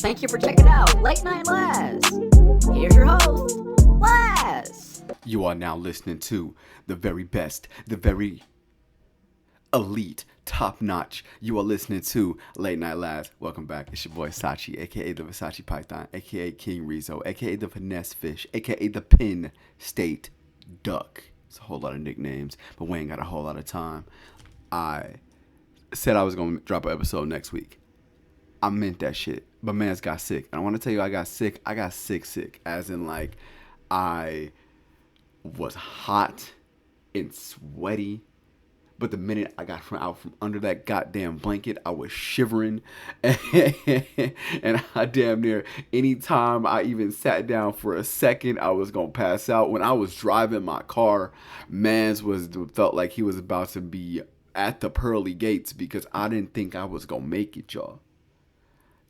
Thank you for checking out Late Night Laz. Here's your host, Laz. You are now listening to the very best, the very elite, top-notch. You are listening to Late Night Laz. Welcome back. It's your boy Sachi, a.k.a. the Versace Python, a.k.a. King Rizzo, a.k.a. the Finesse Fish, a.k.a. the Penn State Duck. It's a whole lot of nicknames, but we ain't got a whole lot of time. I said I was going to drop an episode next week. I meant that shit. But man's got sick. And I want to tell you I got sick. I got sick. As in, like, I was hot and sweaty. But the minute I got out from under that goddamn blanket, I was shivering. And I damn near, anytime I even sat down for a second, I was going to pass out. When I was driving my car, felt like he was about to be at the pearly gates because I didn't think I was going to make it, y'all.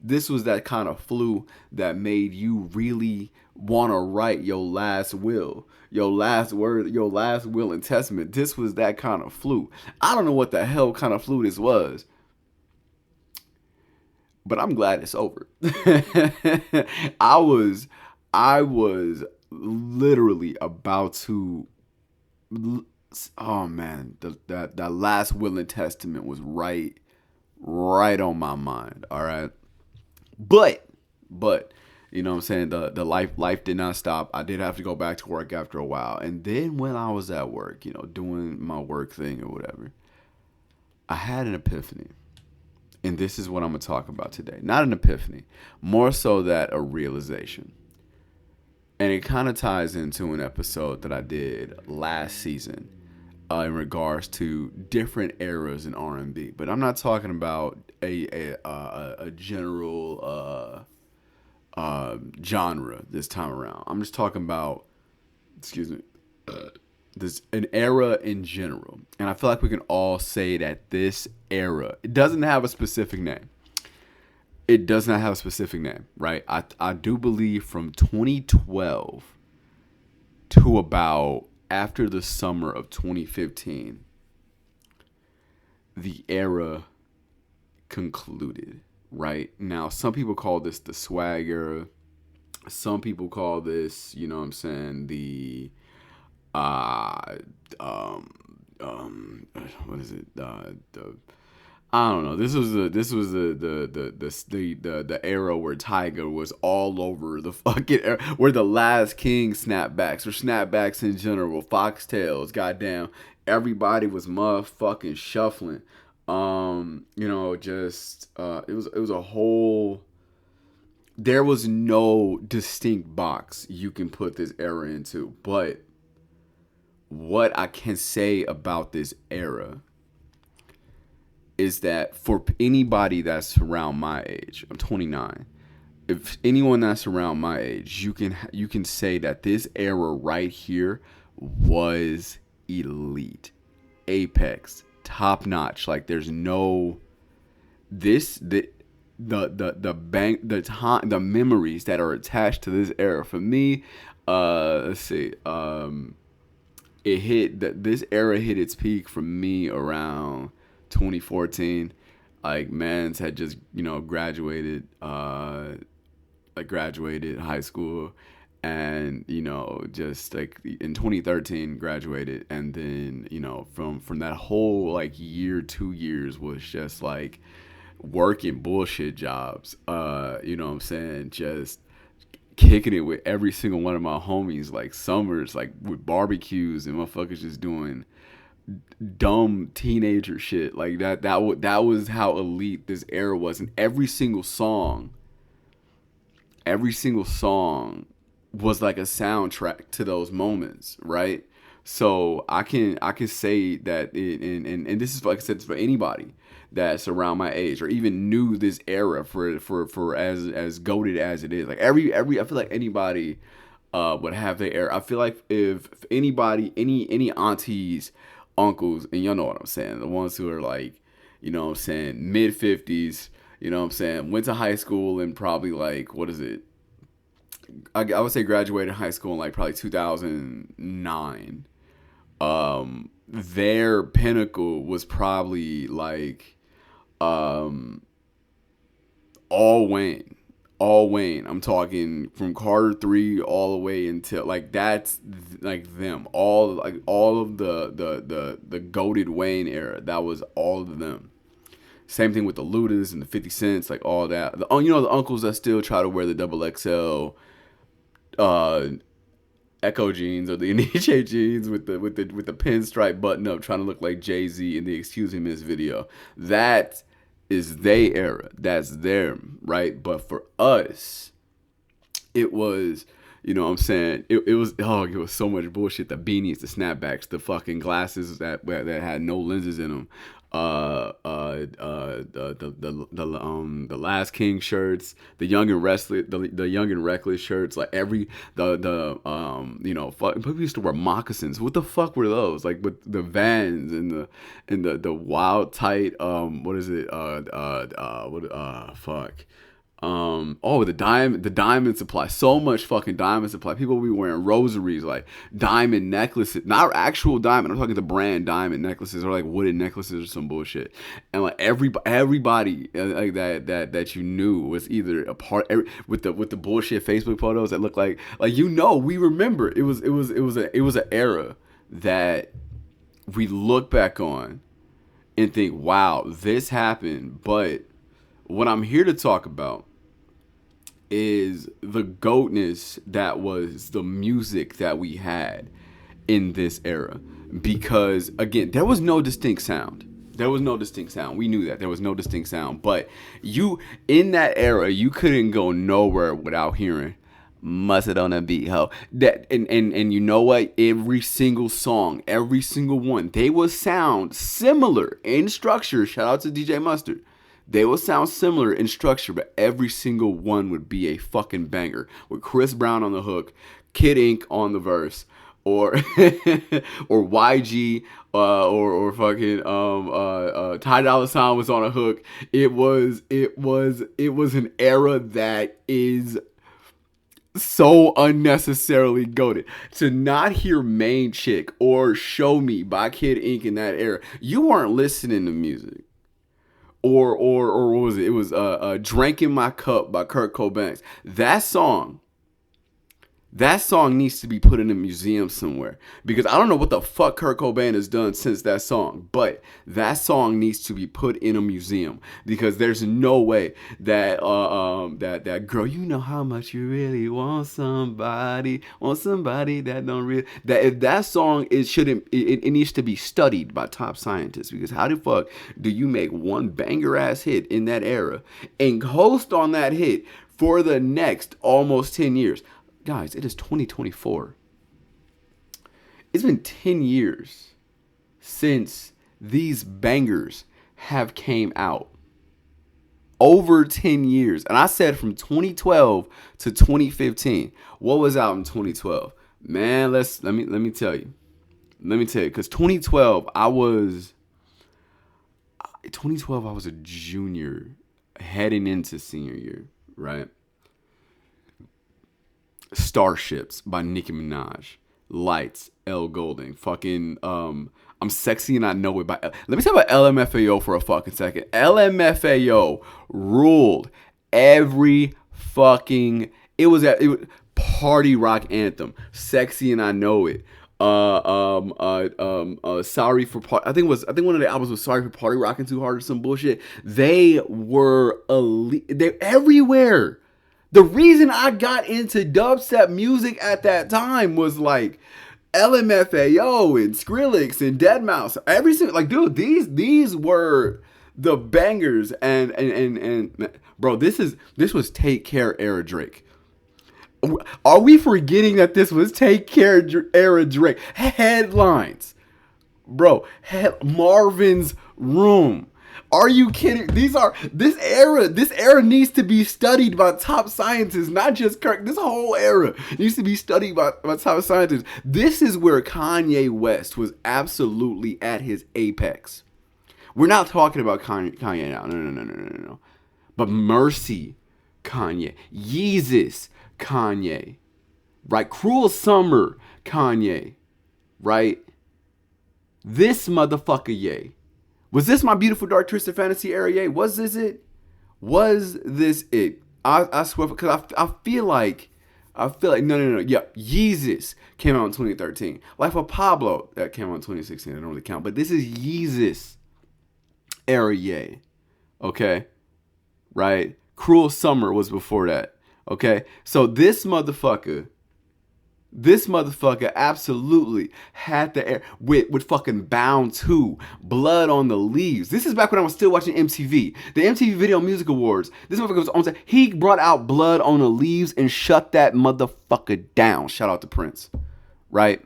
This was that kind of flu that made you really want to write your last will, your last word, your last will and testament. This was that kind of flu. I don't know what the hell kind of flu this was, but I'm glad it's over. I was literally about to. Oh man, that last will and testament was right on my mind. All right. But, you know what I'm saying? The life did not stop. I did have to go back to work after a while. And then when I was at work, you know, doing my work thing or whatever, I had an epiphany. And this is what I'm going to talk about today. Not an epiphany, more so that a realization. And it kind of ties into an episode that I did last season in regards to different eras in R&B. But I'm not talking about a general genre this time around. I'm just talking about, an era in general. And I feel like we can all say that this era, it doesn't have a specific name. It does not have a specific name, right? I do believe from 2012 to about after the summer of 2015, the era concluded, right? Now, some people call this the swag era. Some people call this, you know what I'm saying, the, what is it? I don't know. This was the era where Tiger was all over the fucking era, where the last king snapbacks or snapbacks in general, foxtails, goddamn, everybody was motherfucking shuffling. You know, just it was a whole. There was no distinct box you can put this era into, but what I can say about this era is that for anybody that's around my age, I'm 29. If anyone that's around my age, you can say that this era right here was elite, apex, top notch. Like there's no the memories that are attached to this era. For me, let's see, this era hit its peak for me around 2014. Like mans had just, you know, graduated high school, and you know, just like in 2013 graduated, and then, you know, from that whole like year, 2 years was just like working bullshit jobs, you know what I'm saying, just kicking it with every single one of my homies, like summers, like with barbecues and motherfuckers just doing dumb teenager shit like that. That was how elite this era was, and every single song was like a soundtrack to those moments, right? So I can say that and this is, like I said, it's for anybody that's around my age or even knew this era for as goated as it is. Like every I feel like anybody would have their era. I feel like if anybody, any aunties, uncles, and y'all know what I'm saying, the ones who are like, you know what I'm saying, mid 50s, you know what I'm saying, went to high school and probably like, what is it, I would say graduated high school in like probably 2009. Their pinnacle was probably like all Wayne, all Wayne. I'm talking from Carter 3 all the way until like that's like them. All of the goated Wayne era. That was all of them. Same thing with the Ludas and the 50 Cents, like all that. The uncles that still try to wear the double XL Echo jeans or the Nietzsche jeans with the pinstripe button up, trying to look like Jay-Z in the Excuse Me Miss video. That is they era. That's them, right? But for us, it was, you know what I'm saying? It was so much bullshit. The beanies, the snapbacks, the fucking glasses that had no lenses in them. The Last King shirts, the Young and Restless, the Young and Reckless shirts, like people used to wear moccasins. What the fuck were those? Like with the Vans and the wild tight the diamond supply. So much fucking diamond supply. People will be wearing rosaries, like diamond necklaces, not actual diamond. I'm talking the brand diamond necklaces or like wooden necklaces or some bullshit. And like everybody like that you knew was either a part with the bullshit Facebook photos that look like we remember. It was an era that we look back on and think, wow, this happened. But what I'm here to talk about is the goatness that was the music that we had in this era. Because, again, there was no distinct sound. We knew that. There was no distinct sound. But in that era, you couldn't go nowhere without hearing Mustard on a beat, ho. And you know what? Every single song, every single one, they will sound similar in structure. Shout out to DJ Mustard. They will sound similar in structure, but every single one would be a fucking banger. With Chris Brown on the hook, Kid Ink on the verse, or or YG, or fucking Ty Dolla $ign was on a hook. It was an era that is so unnecessarily goated. To not hear Main Chick or Show Me by Kid Ink in that era, you weren't listening to music. Or what was it? It was Drank in My Cup by Kurt Cobain. That song needs to be put in a museum somewhere. Because I don't know what the fuck Kurt Cobain has done since that song. But that song needs to be put in a museum. Because there's no way that that girl, you know how much you really want somebody that don't really, that if that song it needs to be studied by top scientists. Because how the fuck do you make one banger ass hit in that era and host on that hit for the next almost 10 years? Guys, it is 2024. It's been 10 years since these bangers have came out. Over 10 years. And I said from 2012 to 2015. What was out in 2012? Man, let me tell you. Because 2012, I was a junior heading into senior year, right? Starships by Nicki Minaj. Lights, Elle Goulding. Fucking, I'm Sexy and I Know It by... Let me talk about LMFAO for a fucking second. LMFAO ruled every fucking... It was party rock anthem. Sexy and I Know It. Sorry for part. I think one of the albums was Sorry for Party Rocking Too Hard or some bullshit. They were elite. They're everywhere. The reason I got into dubstep music at that time was like LMFAO and Skrillex and Deadmau5. Every single, like, dude, these were the bangers. And bro, this was Take Care era Drake. Are we forgetting that this was Take Care era Drake? Headlines, bro. Marvin's Room. Are you kidding? This era needs to be studied by top scientists, not just Kirk. This whole era needs to be studied by top scientists. This is where Kanye West was absolutely at his apex. We're not talking about Kanye now. No. But Mercy, Kanye. Yeezus, Kanye. Right? Cruel Summer, Kanye. Right? This motherfucker, yay. Was this My Beautiful Dark Twisted Fantasy era, yay? Was this it? I swear, because I feel like no. Yeah, Yeezus came out in 2013. Life of Pablo that came out in 2016. I don't really count, but this is Yeezus era, yay. Okay, right? Cruel Summer was before that. Okay, so this motherfucker absolutely had the air with fucking Bound 2, Blood on the Leaves. This is back when I was still watching MTV. The MTV Video Music Awards. This motherfucker was on set. He brought out Blood on the Leaves and shut that motherfucker down. Shout out to Prince. Right?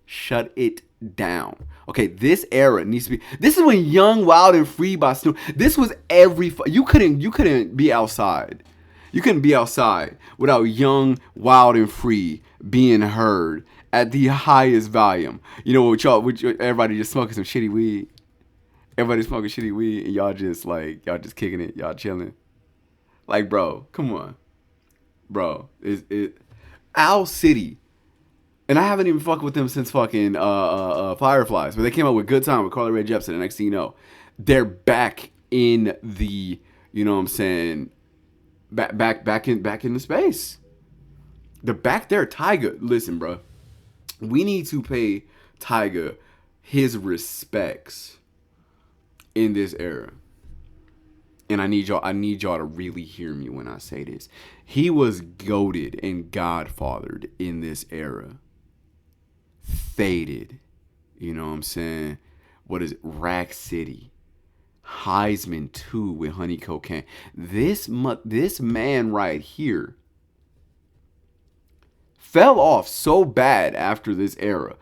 Shut it down. Okay, this era needs to be. This is when Young, Wild, and Free by Snoop. This was you couldn't be outside. You couldn't be outside without Young, Wild, and Free being heard at the highest volume. You know what everybody just smoking some shitty weed. Everybody smoking shitty weed and y'all just kicking it, y'all chilling. Like, bro, come on. Bro, Owl City. And I haven't even fucked with them since fucking Fireflies. But they came out with Good Time with Carly Rae Jepsen. And next thing you know, they're back in the, you know what I'm saying, back in the space. They're back there. Tyga, listen, bro. We need to pay Tyga his respects in this era. And I need y'all to really hear me when I say this. He was goated and godfathered in this era. Faded. You know what I'm saying? What is it? Rack City. Heisman 2 with Honey Cocaine. This man right here fell off so bad after this era.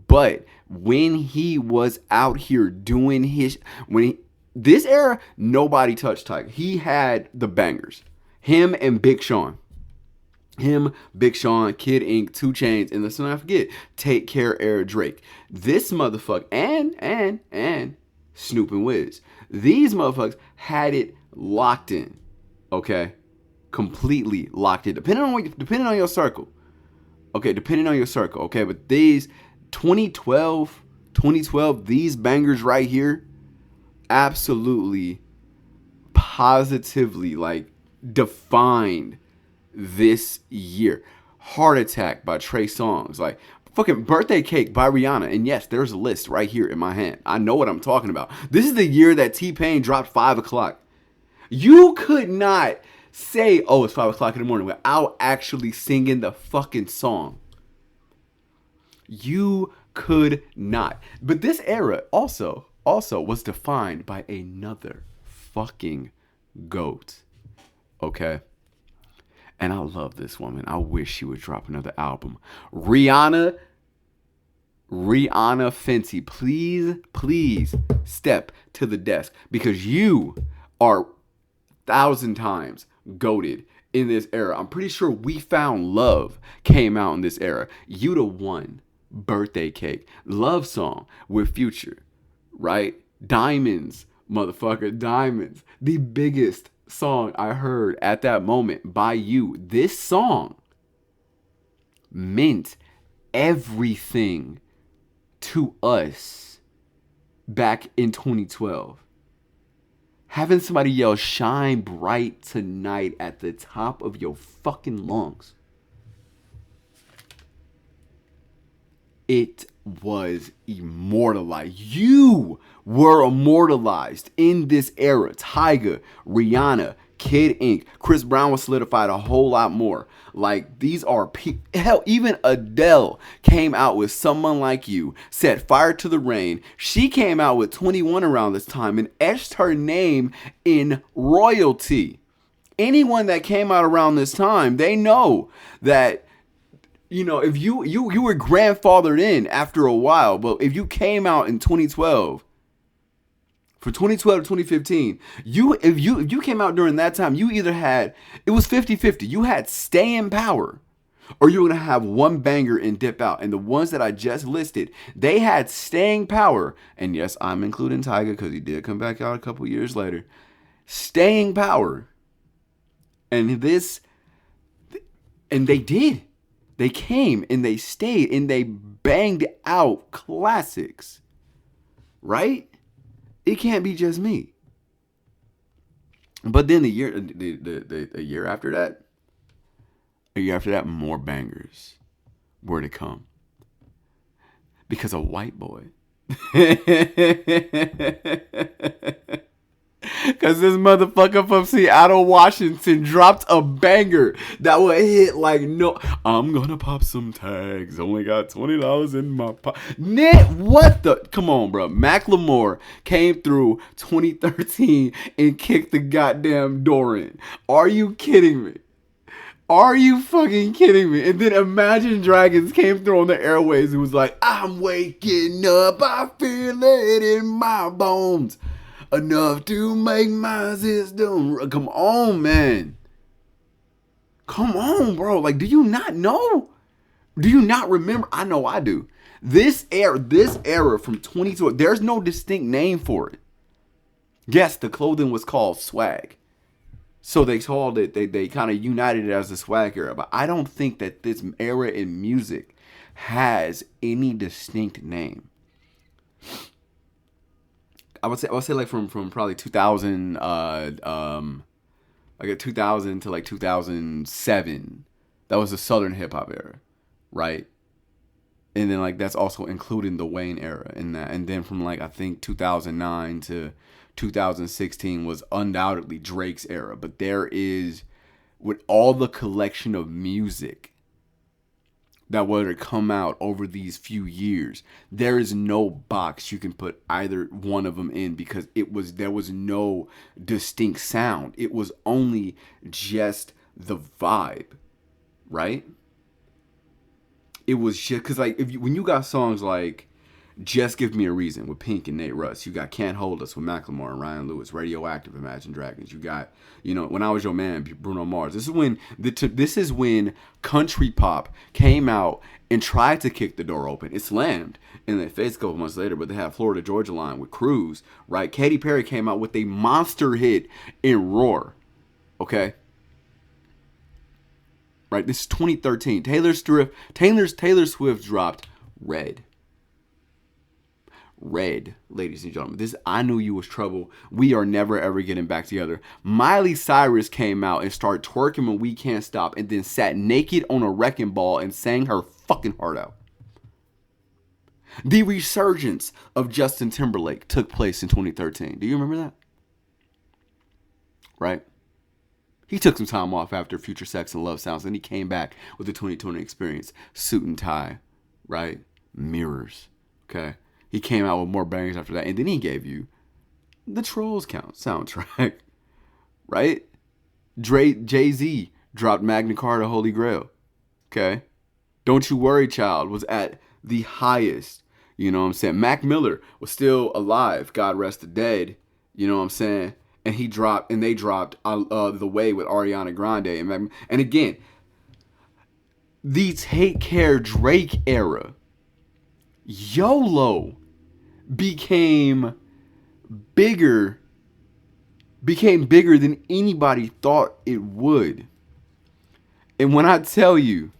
But when he was out here doing this era, nobody touched Tyga. He had the bangers. Him and Big Sean. Kid Ink, 2 Chainz, and let's not forget, Take Care era Drake. This motherfucker, and Snoop and Wiz. These motherfuckers had it locked in. Okay? Completely locked in. Depending on your circle. Okay, depending on your circle. Okay, but these 2012, these bangers right here, absolutely, positively, like, defined this year. Heart Attack by Trey Songz. Like, fucking Birthday Cake by Rihanna. And yes, there's a list right here in my hand. I know what I'm talking about. This is the year that T-Pain dropped 5 o'clock. You could not say, oh, it's 5 o'clock in the morning without actually singing the fucking song. You could not. But this era also was defined by another fucking GOAT. Okay? And I love this woman. I wish she would drop another album. Rihanna Fenty, please step to the desk, because you are 1,000 times goated in this era. I'm pretty sure We Found Love came out in this era. You the One, Birthday Cake, Love Song with Future, right? Diamonds, motherfucker, Diamonds. The biggest song I heard at that moment by you. This song meant everything to us back in 2012. Having somebody yell "Shine Bright Tonight" at the top of your fucking lungs. It was immortalized. You were immortalized in this era. Tyga, Rihanna, Kid Ink, Chris Brown was solidified a whole lot more. Like, these are hell, even Adele came out with Someone Like You, Set Fire to the Rain. She came out with 21 around this time and etched her name in royalty. Anyone that came out around this time, they know that, you know, if you were grandfathered in after a while, but if you came out in 2012, for 2012 to 2015, if you came out during that time, you either had, it was 50-50. You had staying power, or you were going to have one banger and dip out. And the ones that I just listed, they had staying power. And yes, I'm including Tyga because he did come back out a couple years later. Staying power. And they did. They came and they stayed and they banged out classics. Right? It can't be just me. But then the year after that, more bangers were to come because a white boy. Because this motherfucker from Seattle, Washington dropped a banger that would hit like no. I'm gonna pop some tags. Only got $20 in my pocket. What the? Come on, bro. Macklemore came through 2013 and kicked the goddamn door in. Are you kidding me? Are you fucking kidding me? And then Imagine Dragons came through on the airways and was like, I'm waking up, I feel it in my bones. Enough to make my system. Come on, man. Come on, bro. Like, do you not know? Do you not remember? I know I do. This era from 22, there's no distinct name for it. Yes, the clothing was called swag. So they called it, they kind of united it as the swag era. But I don't think that this era in music has any distinct name. I would say like from probably 2000, like 2000 to like 2007. That was the Southern hip hop era, right? And then like that's also including the Wayne era in that. And then from like I think 2009 to 2016 was undoubtedly Drake's era. But there is, with all the collection of music that were to come out over these few years, there is no box you can put either one of them in because there was no distinct sound. It was only just the vibe, right? It was just because like when you got songs like Just Give Me a Reason with Pink and Nate Russ, you got Can't Hold Us with Macklemore and Ryan Lewis, Radioactive, Imagine Dragons. You got, When I Was Your Man, Bruno Mars. This is when country pop came out and tried to kick the door open. It slammed in their face a couple months later, but they had Florida Georgia Line with Cruise, right? Katy Perry came out with a monster hit in Roar, okay? Right, this is 2013. Taylor Swift dropped Red. Red, ladies and gentlemen. This I Knew You Was Trouble. We Are Never Ever Getting Back Together. Miley Cyrus came out and started twerking when We Can't Stop and then sat naked on a wrecking ball and sang her fucking heart out. The resurgence of Justin Timberlake took place in 2013. Do you remember that? Right? He took some time off after Future Sex and Love Sounds, and he came back with the 2020 Experience. Suit and tie, right? Mirrors, okay? He came out with more bangers after that, and then he gave you the Trolls Count soundtrack, right? Jay-Z dropped Magna Carta Holy Grail, okay? Don't You Worry Child was at the highest, you know what I'm saying? Mac Miller was still alive, God rest the dead, you know what I'm saying? And they dropped The Way with Ariana Grande. And again, the Take Care Drake era, YOLO became bigger than anybody thought it would. And when I tell you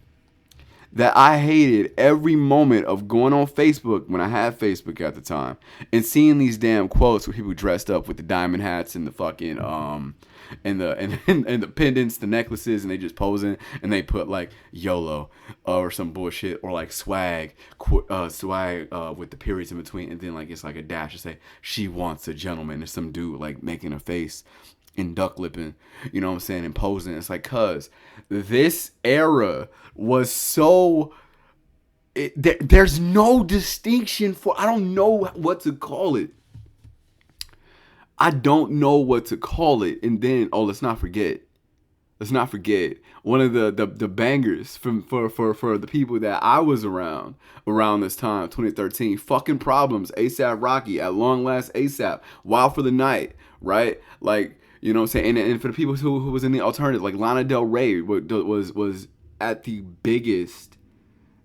that I hated every moment of going on Facebook when I had Facebook at the time and seeing these damn quotes where people dressed up with the diamond hats and the fucking and the pendants, the necklaces, and they just posing and they put like YOLO or some bullshit or like swag with the periods in between, and then like it's like a dash to say she wants a gentleman. There's some dude like making a face and duck lipping, you know what I'm saying, and posing. It's like, cuz this era was so there's no distinction for, I don't know what to call it. And then let's not forget one of the bangers for the people that I was around this time, 2013, Fucking Problems, A$AP Rocky, At Long Last A$AP, Wild for the Night, right? Like, you know what I'm saying? And for the people who was in the alternative, like Lana Del Rey was at the biggest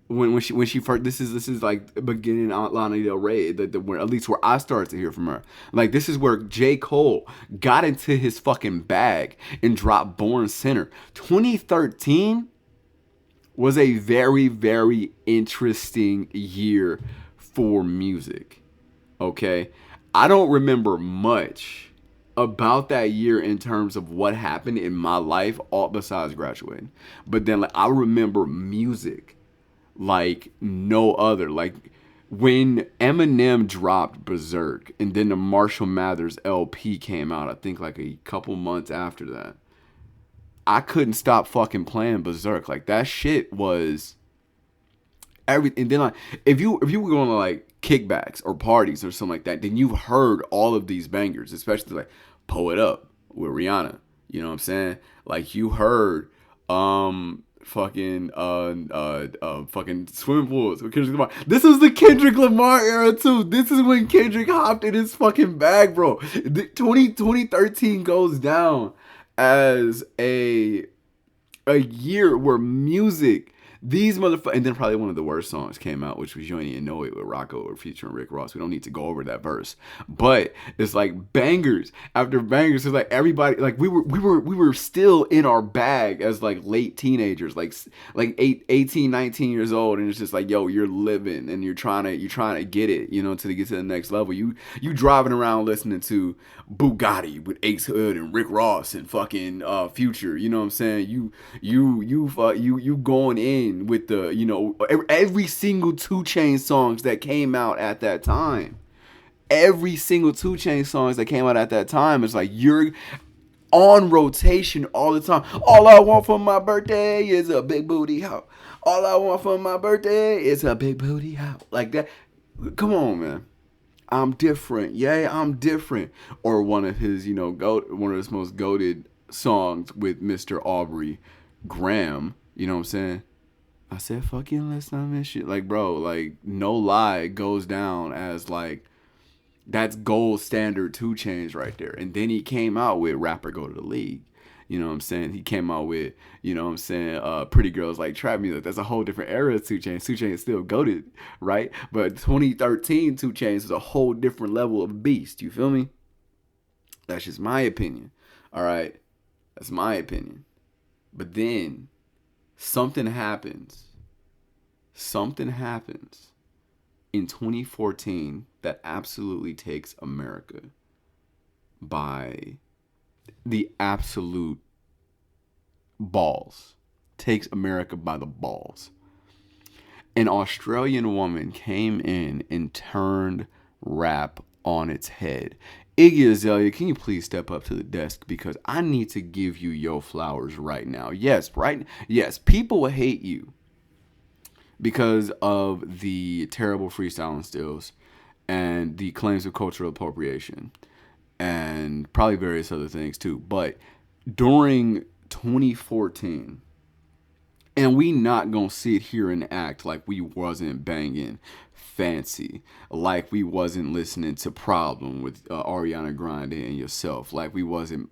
when she first. This is like the beginning of Lana Del Rey, where at least where I started to hear from her. Like, this is where J. Cole got into his fucking bag and dropped Born Sinner. 2013 was a very, very interesting year for music. Okay, I don't remember much about that year in terms of what happened in my life, all besides graduating. But then like I remember music like no other. Like when Eminem dropped Berserk and then the Marshall Mathers LP came out, I think like a couple months after that, I couldn't stop fucking playing Berserk. Like that shit was everything. And then like if you were going to like kickbacks or parties or something like that, then you've heard all of these bangers, especially like Pull It Up with Rihanna. You know what I'm saying? Like you heard fucking Swimming Pools with Kendrick Lamar. This was the Kendrick Lamar era too. This is when Kendrick hopped in his fucking bag, bro. 2013 goes down as a year where music, these motherfuckers, and then probably one of the worst songs came out, which was You Ain't Even Know It with Rocco or featuring Rick Ross. We don't need to go over that verse, but it's like bangers after bangers. It's like everybody, like we were still in our bag as like late teenagers, like 18, 19 years old, and it's just like, yo, you're living and you're trying to get it, you know, to get to the next level. You driving around listening to Bugatti with Ace Hood and Rick Ross and fucking Future. You know what I'm saying? You going in with the, you know, every single 2 Chainz songs that came out at that time. Every single 2 Chainz songs that came out at that time is like you're on rotation all the time. All I want for my birthday is a big booty house. All I want for my birthday is a big booty house. Like that. Come on, man. I'm different. Yeah, I'm different. Or one of his, you know, one of his most goated songs with Mr. Aubrey Graham. You know what I'm saying? I said, fucking let's not miss shit. Like, bro, like, no lie, goes down as, like, that's gold standard 2 Chainz right there. And then he came out with Rapper Go to the League. You know what I'm saying? He came out with, you know what I'm saying, Pretty Girls Like Trap Music. That's a whole different era of 2 Chainz. 2 Chainz is still goated, right? But 2013 2 Chainz is a whole different level of beast. You feel me? That's just my opinion. All right? That's my opinion. But then something happens in 2014 that absolutely takes America by the absolute balls. Takes America by the balls. An Australian woman came in and turned rap on its head. Iggy Azalea, can you please step up to the desk because I need to give you your flowers right now. Yes, right? Yes, people will hate you because of the terrible freestyling stills and the claims of cultural appropriation and probably various other things too. But during 2014, and we not gonna sit here and act like we wasn't banging Fancy, like we wasn't listening to Problem with Ariana Grande and Yourself, like we wasn't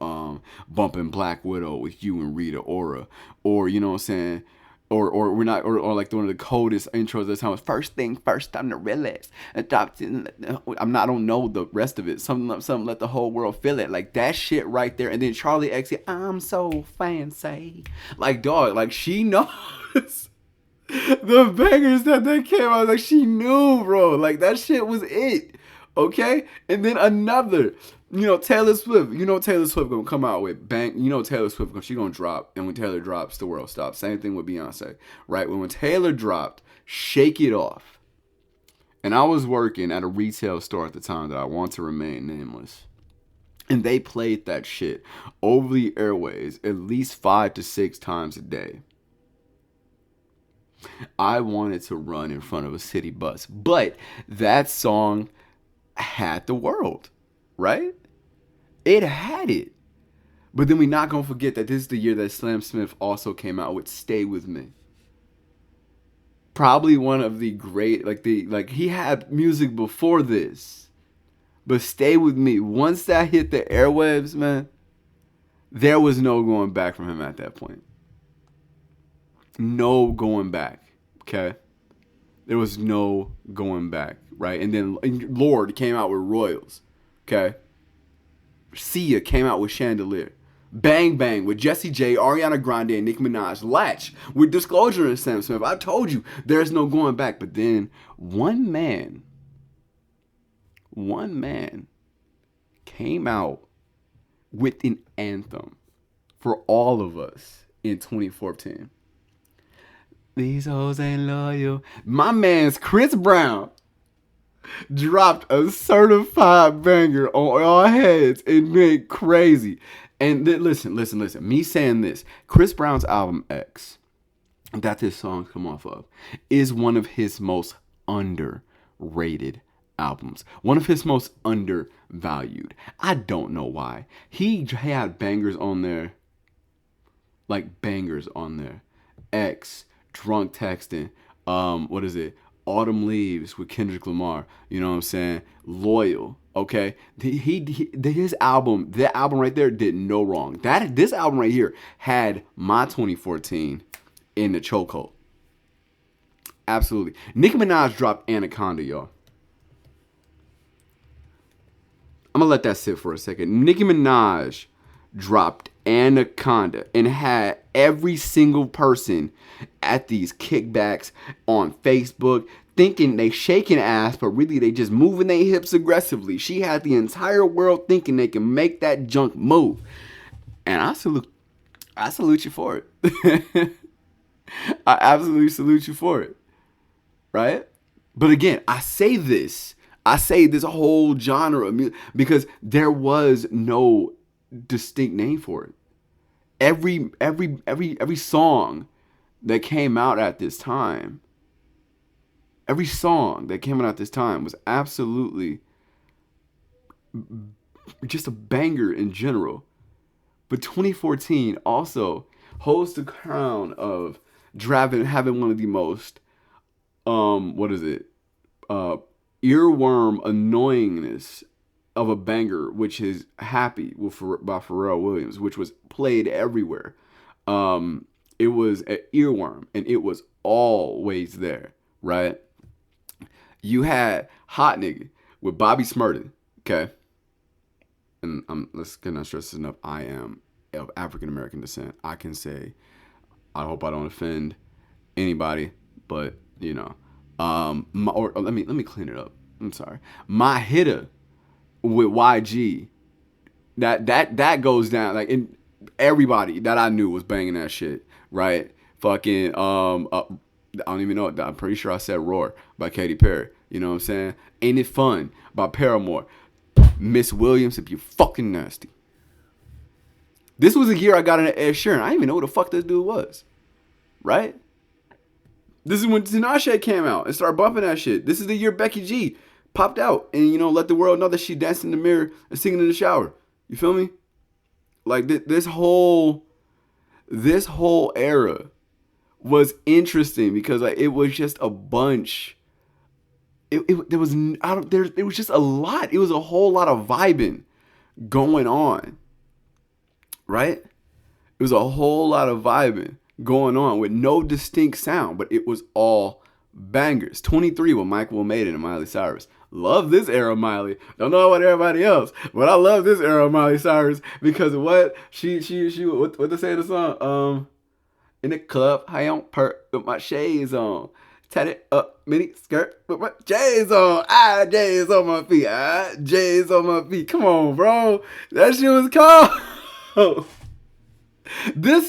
bumping Black Widow with you and Rita Ora, or you know what I'm saying, or we're not, or like one of the coldest intros of the time was First Thing First, I'm the realest. I don't know the rest of it. Something let the whole world feel it. Like that shit right there. And then Charlie X, I'm so fancy. Like dog, like she knows the bangers that came out. Like she knew, bro. Like that shit was it. Okay? And then another, you know, Taylor Swift. You know Taylor Swift gonna come out with bang. You know Taylor Swift, she gonna drop. And when Taylor drops, the world stops. Same thing with Beyonce, right? When Taylor dropped Shake It Off. And I was working at a retail store at the time that I want to remain nameless. And they played that shit over the airways at least 5 to 6 times a day. I wanted to run in front of a city bus. But that song had the world, right? It had it. But then we're not going to forget that this is the year that Slam Smith also came out with Stay With Me. Probably one of the great, like he had music before this. But Stay With Me, once that hit the airwaves, man, there was no going back from him at that point. No going back, okay? There was no going back, right? And then Lorde came out with Royals, okay? Sia came out with Chandelier. Bang Bang with Jessie J, Ariana Grande, and Nicki Minaj. Latch with Disclosure and Sam Smith. I told you, there's no going back. But then one man came out with an anthem for all of us in 2014. These hoes ain't loyal. My man's Chris Brown dropped a certified banger on our heads. It went crazy. And then, listen. Me saying this, Chris Brown's album X, that this song come off of, is one of his most underrated albums. One of his most undervalued. I don't know why. He had bangers on there. Like bangers on there. X, Drunk Texting, what is it? Autumn Leaves with Kendrick Lamar. You know what I'm saying? Loyal. Okay. His album, that album right there did no wrong. This album right here had my 2014 in the chokehold. Absolutely. Nicki Minaj dropped Anaconda, y'all. I'm gonna let that sit for a second. Nicki Minaj dropped Anaconda and had every single person at these kickbacks on Facebook thinking they shaking ass, but really they just moving their hips aggressively. She had the entire world thinking they can make that junk move. And I salute you for it. I absolutely salute you for it. Right? But again, I say this whole genre of music because there was no distinct name for it. Every song that came out at this time, was absolutely just a banger in general. But 2014 also holds the crown of having one of the most earworm annoyingness of a banger, which is Happy by Pharrell Williams, which was played everywhere. It was an earworm, and it was always there, right? You had Hot Nigga with Bobby Smurda, okay? And let's not stress this enough. I am of African American descent. I can say, I hope I don't offend anybody, but you know, let me clean it up. I'm sorry. My Hitter with YG, that goes down like in everybody that I knew was banging that shit, right? Fucking I don't even know. I'm pretty sure I said Roar by Katy Perry. You know what I'm saying? Ain't It Fun by Paramore. Miss Williams, if you fucking nasty. This was a year I got into Ed Sheeran. I didn't even know who the fuck this dude was. Right? This is when Tinashe came out and started bumping that shit. This is the year Becky G popped out and, you know, let the world know that she danced in the mirror and singing in the shower. You feel me? Like this whole era was interesting because like it was just a bunch. There was just a lot. It was a whole lot of vibing going on, right? It was a whole lot of vibing going on with no distinct sound, but it was all bangers. 23 with Michael Maiden and Miley Cyrus. Love this era, Miley. Don't know about everybody else, but I love this era, Miley Cyrus, because of what she what they say in the song? In the club, high on perk with my shades on. Tatted up mini skirt with my J's on. J's on my feet. J's on my feet. Come on, bro. That shit was cold. This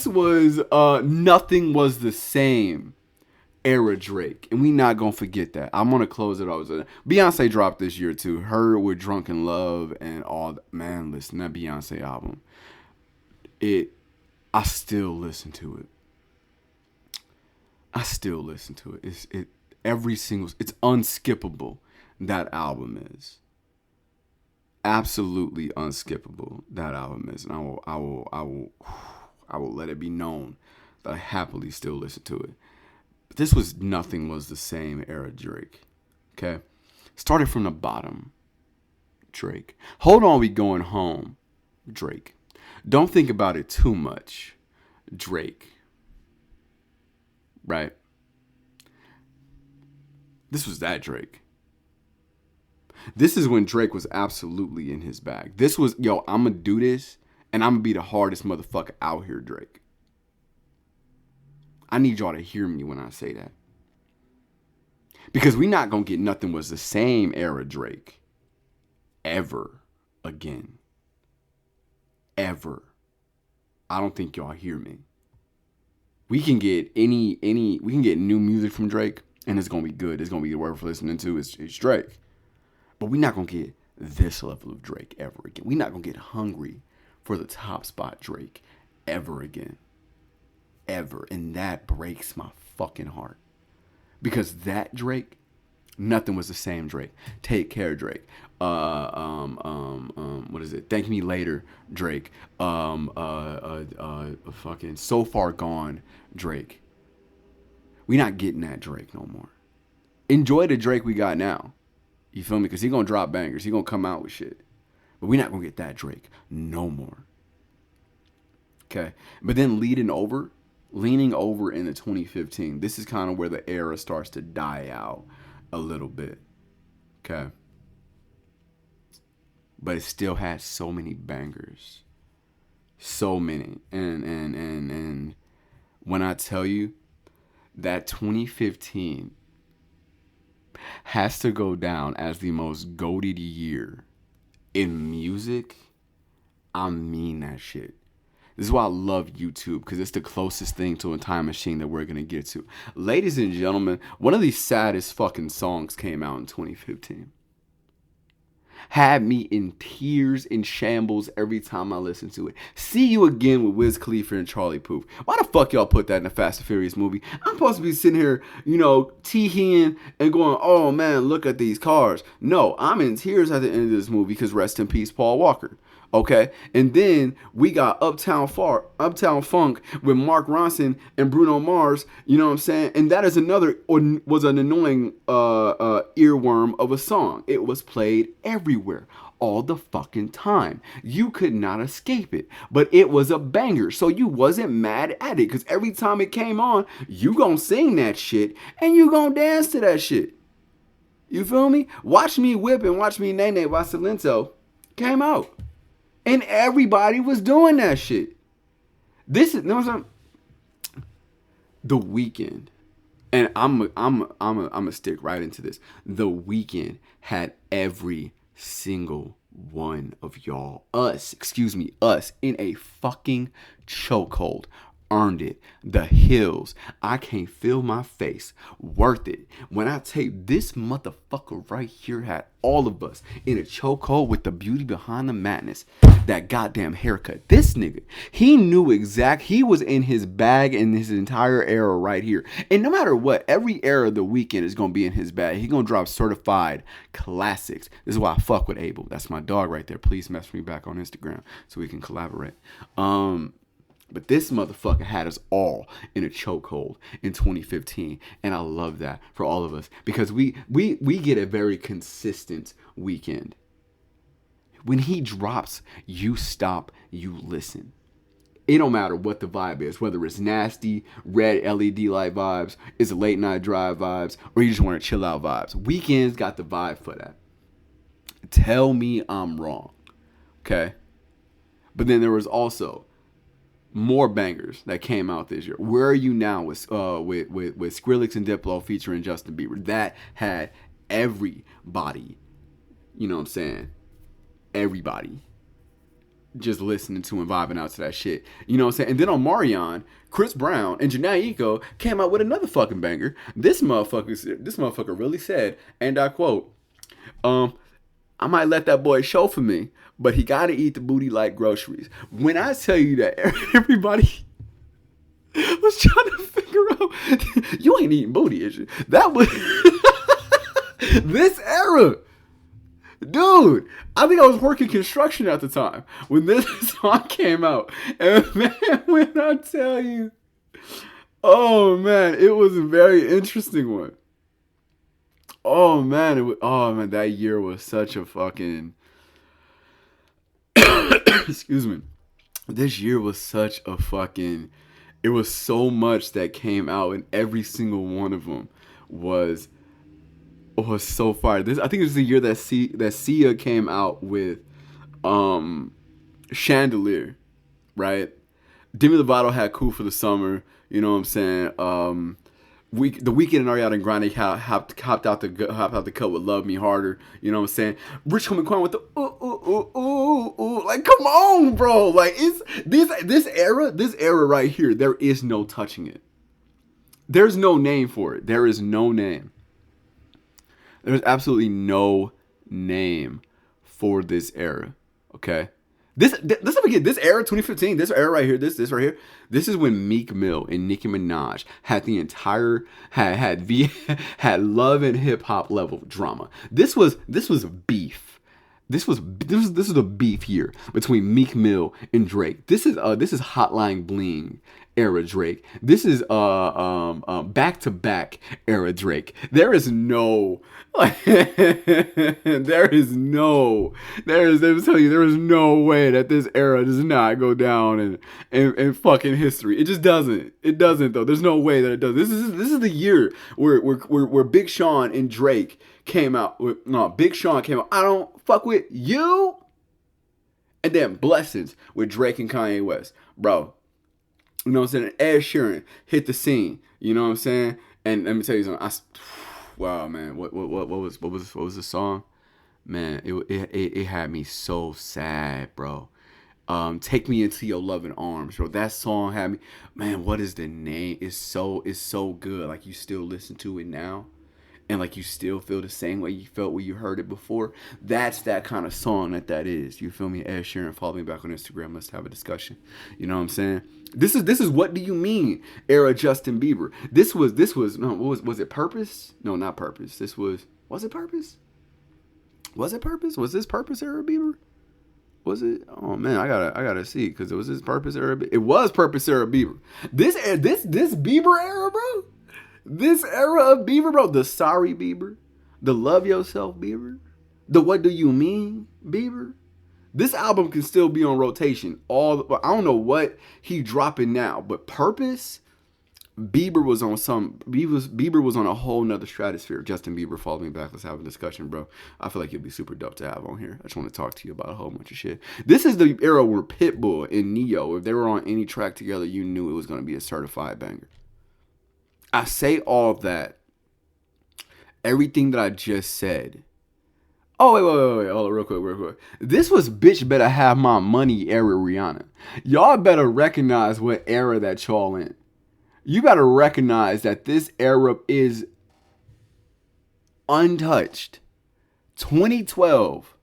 was Nothing Was the Same era Drake. And we not gonna forget that. I'm gonna close it off. Beyonce dropped this year too. Her with Drunk in Love and all that. Man, listen, that Beyonce album. I still listen to it. It's unskippable. That album is absolutely unskippable. That album is, and I will let it be known that I happily still listen to it. But this was Nothing Was the Same era Drake. Okay, started from the bottom. Drake. Hold On, We Going Home. Drake. Don't Think About It Too Much. Drake. Right? This was that Drake. This is when Drake was absolutely in his bag. This was, yo, I'm going to do this and I'm going to be the hardest motherfucker out here, Drake. I need y'all to hear me when I say that. Because we not going to get Nothing Was the Same era Drake ever again. ever. I don't think y'all hear me. We can get we can get new music from Drake, and it's gonna be good. It's gonna be worth listening to. It's Drake, but we're not gonna get this level of Drake ever again. We're not gonna get hungry for the top spot Drake ever again, ever, and that breaks my fucking heart, because that Drake, nothing was the same Drake. Take Care Drake. What is it? Thank Me Later Drake. Fucking So Far Gone Drake. We not getting that Drake no more. Enjoy the Drake we got now. You feel me? Because he gonna drop bangers. He gonna come out with shit. But we not gonna get that Drake no more. Okay. But then leaning over into 2015, this is kind of where the era starts to die out a little bit. Okay. But it still had so many bangers. So many. And when I tell you that 2015 has to go down as the most goated year in music, I mean that shit. This is why I love YouTube, because it's the closest thing to a time machine that we're going to get to. Ladies and gentlemen, one of the saddest fucking songs came out in 2015. Had me in tears, in shambles every time I listened to it. See You Again with Wiz Khalifa and Charlie Puth. Why the fuck y'all put that in a Fast and Furious movie? I'm supposed to be sitting here, tee-heeing and going, oh man, look at these cars. No, I'm in tears at the end of this movie because rest in peace, Paul Walker. Okay, and then we got Uptown Funk with Mark Ronson and Bruno Mars. You know what I'm saying? And that is was an annoying earworm of a song. It was played everywhere, all the fucking time. You could not escape it, but it was a banger, so you wasn't mad at it, because every time it came on, you gonna sing that shit and you gonna dance to that shit. You feel me? Watch Me Whip and Watch Me Nay Nay by Silento came out. And everybody was doing that shit. This is The Weeknd, and I'm stick right into this. The Weeknd had every single one of us in a fucking chokehold. Earned it. The Hills. I Can't Feel My Face. Worth it. When I tell you, this motherfucker right here had all of us in a chokehold with the beauty behind the madness. That goddamn haircut. This nigga, he knew he was in his bag in his entire era right here. And no matter what, every era of The Weeknd is going to be in his bag. He's going to drop certified classics. This is why I fuck with Abel. That's my dog right there. Please message me back on Instagram so we can collaborate. But this motherfucker had us all in a chokehold in 2015. And I love that for all of us, because we get a very consistent Weeknd. When he drops, you stop, you listen. It don't matter what the vibe is, whether it's nasty, red LED light vibes, it's late night drive vibes, or you just want to chill out vibes. Weeknd's got the vibe for that. Tell me I'm wrong. Okay? But then there was also more bangers that came out this year. Where Are You Now with Skrillex and Diplo featuring Justin Bieber. That had everybody, you know what I'm saying? Everybody just listening to and vibing out to that shit. You know what I'm saying? And then on Marion, Chris Brown and Jhené Aiko came out with another fucking banger. This motherfucker really said, and I quote, I might let that boy show for me, but he gotta eat the booty like groceries. When I tell you that everybody was trying to figure out, you ain't eating booty, is you? That was this era. Dude, I think I was working construction at the time when this song came out. And man, when I tell you, oh man, it was a very interesting one. Oh man, that year was such a fucking excuse me. This year was such a fucking, it was so much that came out, and every single one of them was so fire. I think it was the year that Sia came out with Chandelier, right? Demi Lovato had Cool for the Summer, you know what I'm saying? The Weeknd and Ariana Grande hopped out the cut with "Love Me Harder." You know what I'm saying? Rich Homie Quan with the ooh ooh ooh ooh ooh. Like, come on, bro. Like, it's this era right here. There is no touching it. There's no name for it. There is no name. There's absolutely no name for this era. Okay. This era, 2015, this era right here, this right here, this is when Meek Mill and Nicki Minaj had the entire had love and hip hop level drama. This was beef. This was a beef year between Meek Mill and Drake. This is Hotline Bling era Drake. This is back to back era Drake. There is no there is no way that this era does not go down in fucking history. It just doesn't. It doesn't though. There's no way that it does. This is the year where Big Sean and Drake came out. Big Sean came out. I don't fuck with you. And then Blessings with Drake and Kanye West, bro. You know what I'm saying? Ed Sheeran hit the scene. You know what I'm saying? And let me tell you something. Wow, man. What was the song? Man, it had me so sad, bro. Take Me Into Your Loving Arms, bro. That song had me. Man, what is the name? It's so good. Like, you still listen to it now, and like you still feel the same way you felt when you heard it before. That's that kind of song that is. You feel me? Ed Sheeran, follow me back on Instagram. Let's have a discussion. You know what I'm saying? This is What Do You Mean era Justin Bieber. This was no, was it Purpose? No, not Purpose. Was it Purpose? Was it Purpose? Was this Purpose era Bieber? Was it? Oh man, I gotta see, because it was this Purpose era. It was Purpose era Bieber. This Bieber era, bro. This era of Bieber, bro. The Sorry Bieber, the Love Yourself Bieber, the What Do You Mean Bieber. This album can still be on rotation. I don't know what he dropping now, but Purpose, Bieber was on a whole nother stratosphere. Justin Bieber, follow me back. Let's have a discussion, bro. I feel like you'll be super dope to have on here. I just want to talk to you about a whole bunch of shit. This is the era where Pitbull and Neo, if they were on any track together, you knew it was going to be a certified banger. I say all that, everything that I just said. Oh, wait. Hold on, real quick. This was Bitch Better Have My Money era Rihanna. Y'all better recognize what era that y'all in. You better recognize that this era is untouched. 2012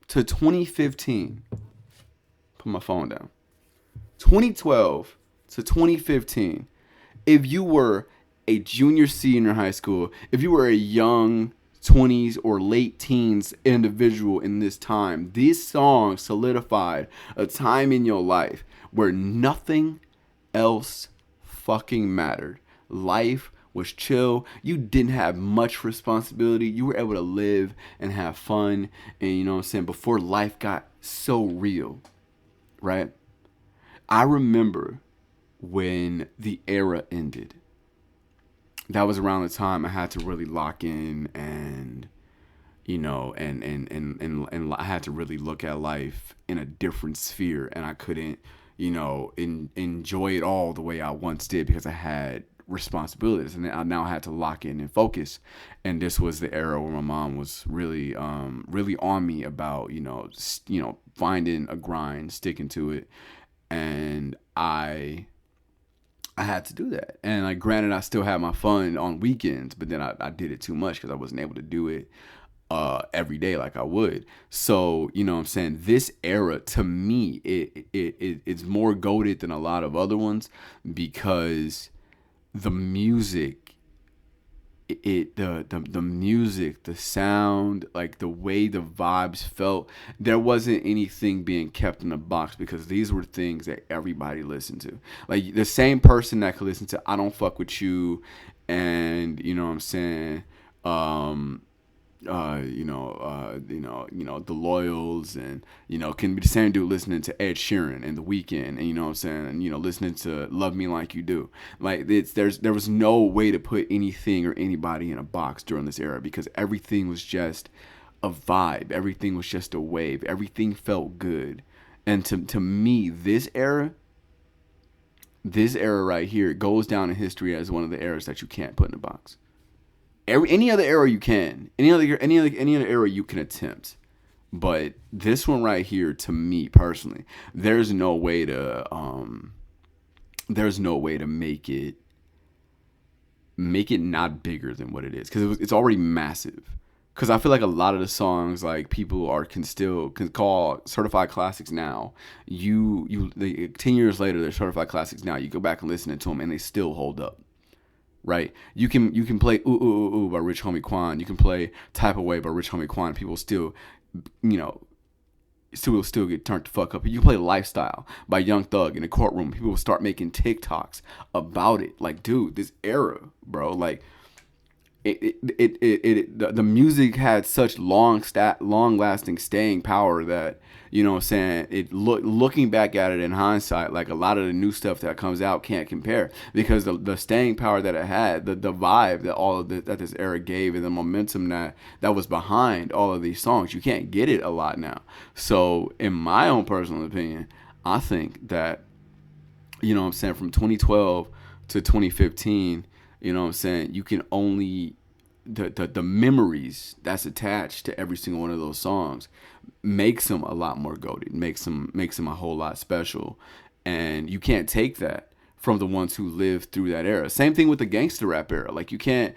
to 2015. Put my phone down. 2012 to 2015. If you were a junior, senior in high school, if you were a young 20s or late teens individual in this time, this song solidified a time in your life where nothing else fucking mattered. Life was chill. You didn't have much responsibility. You were able to live and have fun. And you know what I'm saying? Before life got so real, right? I remember when the era ended. That was around the time I had to really lock in and, you know, and I had to really look at life in a different sphere, and I couldn't, you know, enjoy it all the way I once did because I had responsibilities, and I now had to lock in and focus. And this was the era where my mom was really on me about, you know, finding a grind, sticking to it, and I had to do that. And like, granted, I still had my fun on weekends, but then I did it too much because I wasn't able to do it every day like I would. So, you know what I'm saying? This era, to me, it's more goated than a lot of other ones because the music, the music, the sound, like the way the vibes felt, there wasn't anything being kept in a box because these were things that everybody listened to. Like, the same person that could listen to I Don't Fuck With You and, you know what I'm saying, the Loyals, and, you know, can be the same dude listening to Ed Sheeran and The Weeknd, and, you know what I'm saying, and, you know, listening to Love Me Like You Do. Like, there was no way to put anything or anybody in a box during this era because everything was just a vibe. Everything was just a wave. Everything felt good. And to me, this era this era right here goes down in history as one of the eras that you can't put in a box. Any other era you can, any other era you can attempt, but this one right here, to me personally, there's no way to make it not bigger than what it is, because it's already massive. Because I feel like a lot of the songs, like, people can call certified classics now. 10 years later, they're certified classics now. You go back and listen to them, and they still hold up, right? You can play Ooh Ooh Ooh Ooh by Rich Homie Quan. You can play Type of Way by Rich Homie Quan. People still, you know, still get turned the fuck up. You play Lifestyle by Young Thug in the courtroom. People will start making TikToks about it. Like, dude, this era, bro. Like, the music had such long lasting staying power that, you know what I'm saying, looking back at it in hindsight, like, a lot of the new stuff that comes out can't compare, because the staying power that it had, the vibe that this era gave, and the momentum that was behind all of these songs, you can't get it a lot now. So in my own personal opinion, I think that, you know what I'm saying, from 2012 to 2015, you know what I'm saying, you can only, the memories that's attached to every single one of those songs makes them a lot more goated, makes them a whole lot special. And you can't take that from the ones who lived through that era. Same thing with the gangster rap era. Like, I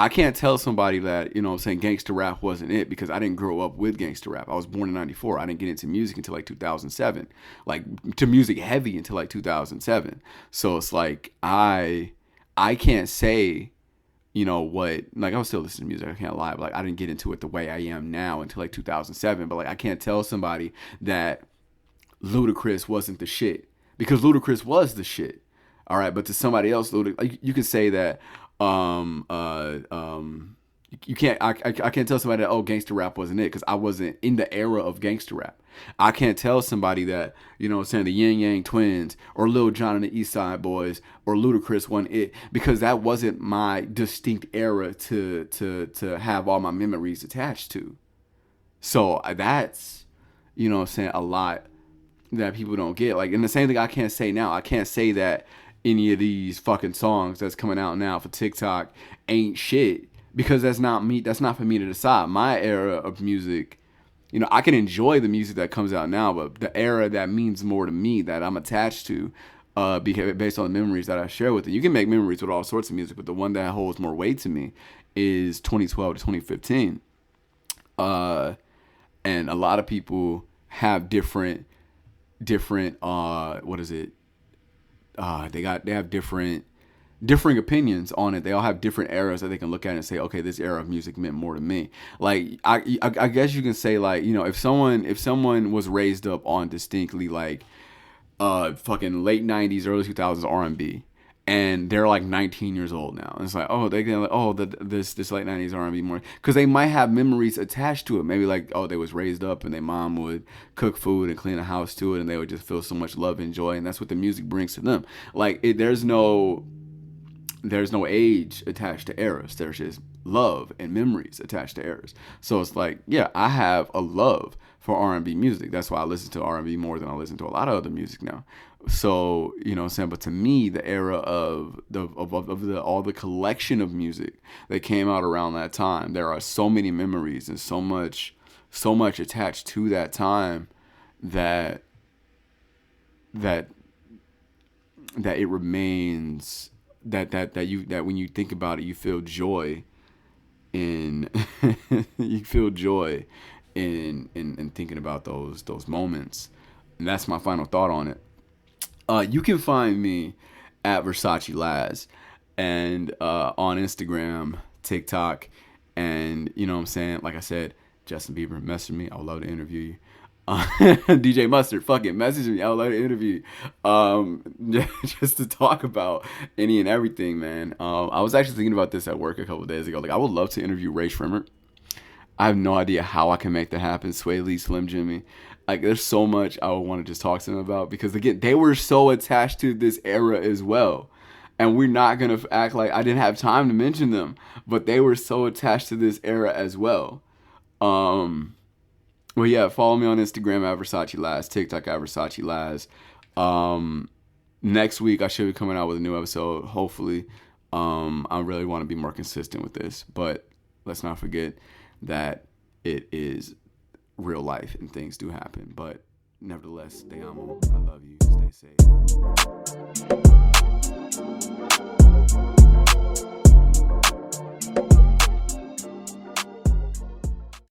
can't tell somebody that, you know what I'm saying, gangster rap wasn't it, because I didn't grow up with gangster rap. I was born in 94. I didn't get into music until like 2007. Like, to music heavy until like 2007. So it's like, I can't say, you know what, like, I was still listening to music, I can't lie, but like, I didn't get into it the way I am now until like 2007. But like, I can't tell somebody that Ludacris wasn't the shit, because Ludacris was the shit. All right, but to somebody else, like, you can say that, you can't. I can't tell somebody that, oh, gangster rap wasn't it, because I wasn't in the era of gangster rap. I can't tell somebody that, you know what I'm saying, the Yin Yang Twins or Lil Jon and the East Side Boys or Ludacris wasn't it, because that wasn't my distinct era to have all my memories attached to. So that's, you know what I'm saying, a lot that people don't get. Like, and the same thing I can't say now. I can't say that any of these fucking songs that's coming out now for TikTok ain't shit, because that's not me. That's not for me to decide. My era of music, you know, I can enjoy the music that comes out now, but the era that means more to me, that I'm attached to, based on the memories that I share with it. You can make memories with all sorts of music, but the one that holds more weight to me is 2012 to 2015. And a lot of people have different what is it? They have different opinions on it. They all have different eras that they can look at and say, okay, this era of music meant more to me. Like, I guess you can say, like, you know, if someone was raised up on distinctly like fucking late 90s, early 2000s R&B, and they're like 19 years old now, and it's like, oh, they can, like, oh, this late 90s R&B more, because they might have memories attached to it. Maybe like, oh, they was raised up and their mom would cook food and clean the house to it, and they would just feel so much love and joy, and that's what the music brings to them. Like, there's no age attached to eras. There's just love and memories attached to eras. So it's like, yeah, I have a love for R&B music. That's why I listen to R&B more than I listen to a lot of other music now. So, you know what I'm saying? But to me, the era of all the collection of music that came out around that time, there are so many memories and so much attached to that time that it remains, that when you think about it, you feel joy in in thinking about those moments. And that's my final thought on it. You can find me at Versace Laz, and on Instagram, TikTok, and, you know what I'm saying, like I said, Justin Bieber, message me. I would love to interview you. DJ Mustard, fucking message me. I would love to interview you. Just to talk about any and everything, man. I was actually thinking about this at work a couple of days ago. Like, I would love to interview Ray Shrimmer. I have no idea how I can make that happen. Sway Lee, Slim Jimmy. Like, there's so much I would want to just talk to them about, because, again, they were so attached to this era as well. And we're not going to act like I didn't have time to mention them, but they were so attached to this era as well. Well, yeah, follow me on Instagram at Versace Laz, TikTok at Versace Laz. next week I should be coming out with a new episode, hopefully. I really want to be more consistent with this, but let's not forget that it is real life and things do happen. But nevertheless, te amo. I love you. Stay safe.